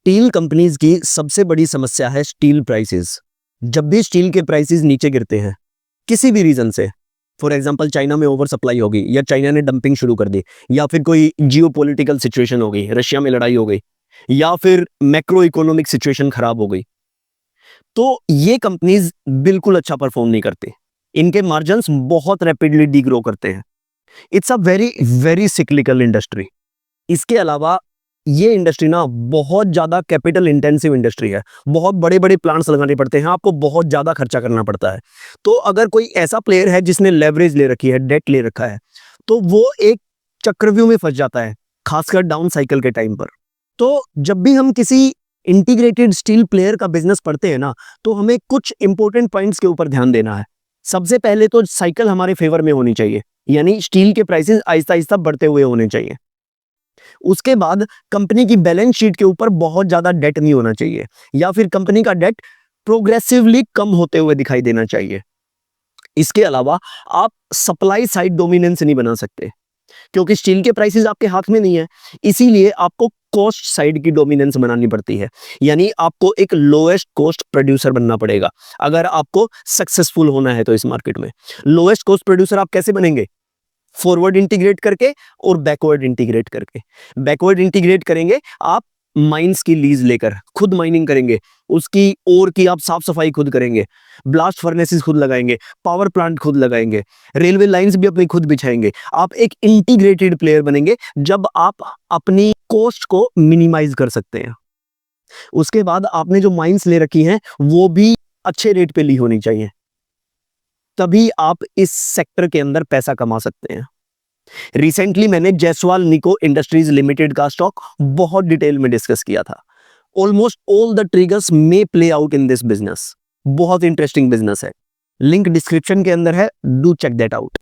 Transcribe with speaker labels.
Speaker 1: Steel companies की सबसे बड़ी समस्या है स्टील प्राइसेस। जब भी स्टील के प्राइसेस नीचे गिरते हैं किसी भी रीजन से, फॉर एग्जांपल चाइना में ओवर सप्लाई हो गई या चाइना ने डंपिंग शुरू कर दी या फिर कोई जियोपॉलिटिकल सिचुएशन हो गई, रशिया में लड़ाई हो गई या फिर मैक्रो इकोनॉमिक सिचुएशन खराब हो गई, तो ये कंपनीज बिल्कुल अच्छा परफॉर्म नहीं करती। इनके मार्जिन्स बहुत रैपिडली डिग्रो करते हैं। It's a very very cyclical industry. इसके अलावा ये इंडस्ट्री ना बहुत ज्यादा कैपिटल इंटेंसिव इंडस्ट्री है। बहुत बड़े बड़े प्लांट्स लगाने पड़ते हैं, आपको बहुत ज्यादा खर्चा करना पड़ता है। तो अगर कोई ऐसा प्लेयर है जिसने लेवरेज ले रखी है, डेट ले रखा है, तो वो एक चक्रव्यूह में फंस जाता है, खासकर डाउन साइकिल के टाइम पर। तो जब भी हम किसी इंटीग्रेटेड स्टील प्लेयर का बिजनेस पढ़ते हैं ना, तो हमें कुछ इंपॉर्टेंट पॉइंट्स के ऊपर ध्यान देना है। सबसे पहले तो साइकिल हमारे फेवर में होनी चाहिए, यानी स्टील के प्राइसेस आहिस्ता आहिस्ता बढ़ते हुए होने चाहिए। उसके बाद कंपनी की बैलेंस शीट के ऊपर बहुत ज्यादा डेट नहीं होना चाहिए, या फिर कंपनी का डेट प्रोग्रेसिवली कम होते हुए दिखाई देना चाहिए। इसके अलावा आप सप्लाई साइड डोमिनेंस नहीं बना सकते, क्योंकि स्टील के प्राइसेस आपके हाथ में नहीं है। इसीलिए आपको कॉस्ट साइड की डोमिनेंस बनानी पड़ती है, यानी आपको एक लोएस्ट कॉस्ट प्रोड्यूसर बनना पड़ेगा अगर आपको सक्सेसफुल होना है। तो इस मार्केट में लोएस्ट कॉस्ट प्रोड्यूसर आप कैसे बनेंगे? फॉरवर्ड इंटीग्रेट करके और बैकवर्ड इंटीग्रेट करके। बैकवर्ड इंटीग्रेट करेंगे आप माइंस की लीज लेकर, खुद माइनिंग करेंगे, उसकी ओर की आप साफ सफाई खुद करेंगे, ब्लास्ट फर्नेसेस खुद लगाएंगे, पावर प्लांट खुद लगाएंगे, रेलवे लाइंस भी अपनी खुद बिछाएंगे। आप एक इंटीग्रेटेड प्लेयर बनेंगे जब आप अपनी कॉस्ट को मिनिमाइज कर सकते हैं। उसके बाद आपने जो माइंस ले रखी हैं वो भी अच्छे रेट पे ली होनी चाहिए, तभी आप इस सेक्टर के अंदर पैसा कमा सकते हैं। रिसेंटली मैंने जायसवाल निको इंडस्ट्रीज लिमिटेड का स्टॉक बहुत डिटेल में डिस्कस किया था। Almost all the triggers may play out in this business. बहुत इंटरेस्टिंग बिजनेस है, लिंक डिस्क्रिप्शन के अंदर है, डू चेक दैट आउट।